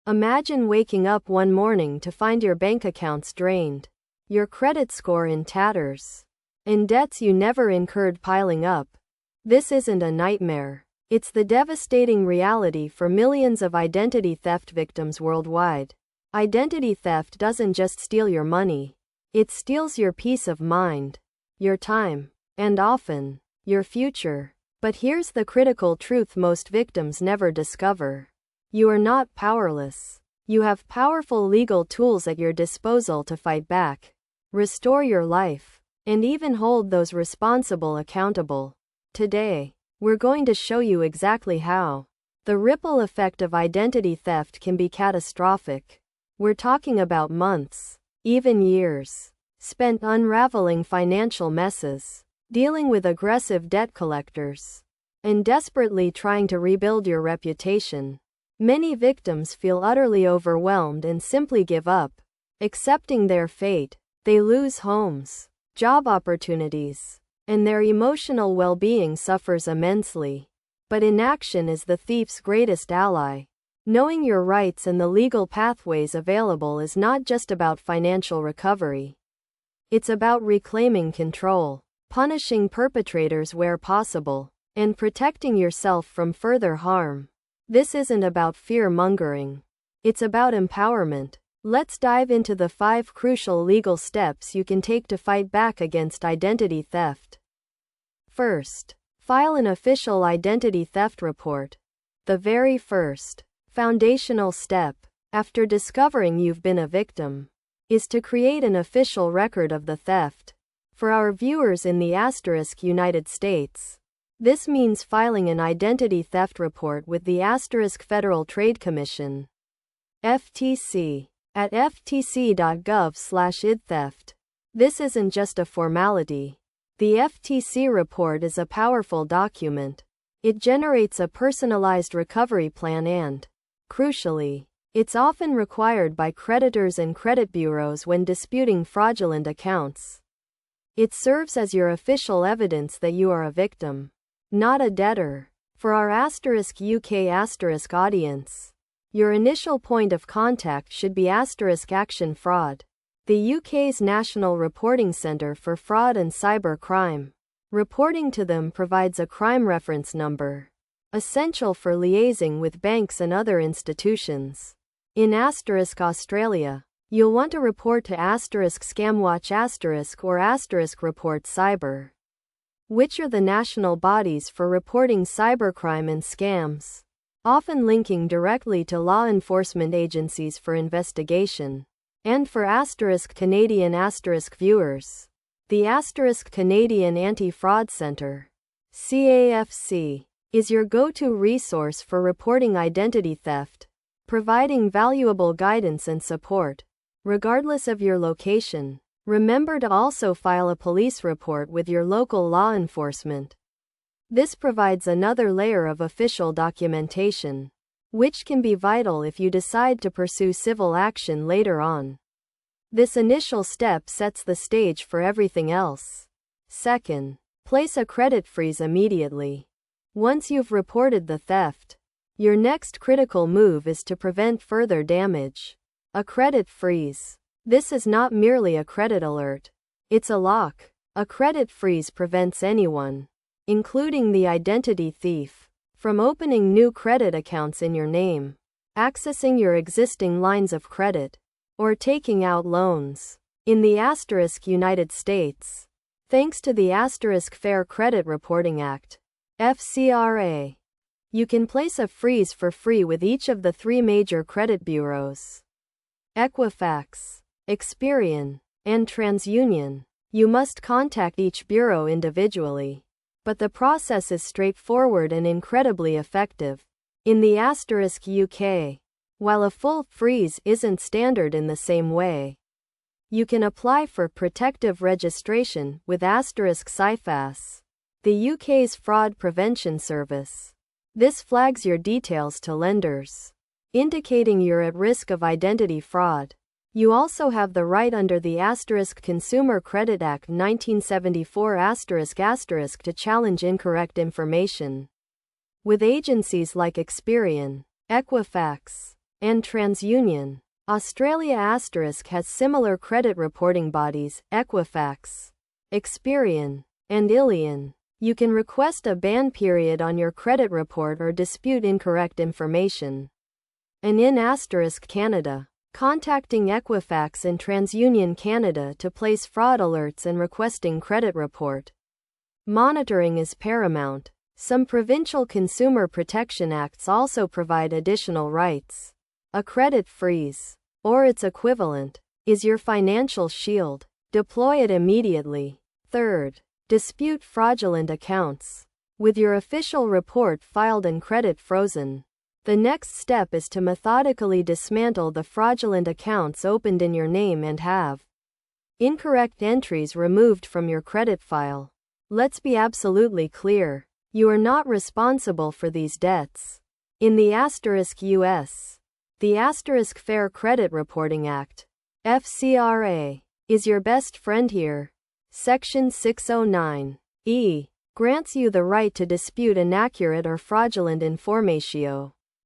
Imagine waking up one morning to find your bank accounts drained, your credit score in tatters, and debts you never incurred piling up. This isn't a nightmare. It's the devastating reality for millions of identity theft victims worldwide. Identity theft doesn't just steal your money. It steals your peace of mind, your time, and often, your future. But here's the critical truth most victims never discover. You are not powerless. You have powerful legal tools at your disposal to fight back, restore your life, and even hold those responsible accountable. Today, we're going to show you exactly how. The ripple effect of identity theft can be catastrophic. We're talking about months, even years, spent unraveling financial messes, dealing with aggressive debt collectors, and desperately trying to rebuild your reputation. Many victims feel utterly overwhelmed and simply give up, accepting their fate. They lose homes, job opportunities, and their emotional well-being suffers immensely. But inaction is the thief's greatest ally. Knowing your rights and the legal pathways available is not just about financial recovery. It's about reclaiming control, punishing perpetrators where possible, and protecting yourself from further harm. This isn't about fear-mongering. It's about empowerment. Let's dive into the 5 crucial legal steps you can take to fight back against identity theft. First, file an official identity theft report. The very first, foundational step, after discovering you've been a victim, is to create an official record of the theft. For our viewers in the United States, this means filing an identity theft report with the Federal Trade Commission, FTC, at ftc.gov/idtheft. This isn't just a formality. The FTC report is a powerful document. It generates a personalized recovery plan and, crucially, it's often required by creditors and credit bureaus when disputing fraudulent accounts. It serves as your official evidence that you are a victim, not a debtor. For our UK audience, your initial point of contact should be Action Fraud, the UK's National Reporting Centre for Fraud and Cyber Crime. Reporting to them provides a crime reference number, essential for liaising with banks and other institutions. In Australia, you'll want to report to *Scamwatch* or *Report Cyber, which are the national bodies for reporting cybercrime and scams, often linking directly to law enforcement agencies for investigation. And for Canadian viewers, the Canadian Anti-Fraud Centre, CAFC, is your go-to resource for reporting identity theft, providing valuable guidance and support. Regardless of your location, remember to also file a police report with your local law enforcement. This provides another layer of official documentation, which can be vital if you decide to pursue civil action later on. This initial step sets the stage for everything else. Second, place a credit freeze immediately. Once you've reported the theft, your next critical move is to prevent further damage. A credit freeze. This is not merely a credit alert. It's a lock. A credit freeze prevents anyone, including the identity thief, from opening new credit accounts in your name, accessing your existing lines of credit, or taking out loans. In the United States, thanks to the Fair Credit Reporting Act, FCRA, you can place a freeze for free with each of the 3 major credit bureaus: Equifax, Experian, and TransUnion. You must contact each bureau individually, but the process is straightforward and incredibly effective. In the UK, while a full freeze isn't standard in the same way, you can apply for protective registration with *CIFAS, the UK's fraud prevention service. This flags your details to lenders, indicating you're at risk of identity fraud. You also have the right under the Consumer Credit Act 1974 to challenge incorrect information. With agencies like Experian, Equifax, and TransUnion. Australia has similar credit reporting bodies, Equifax, Experian, and Ilion. You can request a ban period on your credit report or dispute incorrect information. And in Canada, contacting Equifax and TransUnion Canada to place fraud alerts and requesting credit report monitoring is paramount. Some provincial consumer protection acts also provide additional rights. A credit freeze, or its equivalent, is your financial shield. Deploy it immediately. Third, dispute fraudulent accounts. With your official report filed and credit frozen, the next step is to methodically dismantle the fraudulent accounts opened in your name and have incorrect entries removed from your credit file. Let's be absolutely clear. You are not responsible for these debts. In the U.S., the Fair Credit Reporting Act, FCRA, is your best friend here. Section 609E grants you the right to dispute inaccurate or fraudulent information.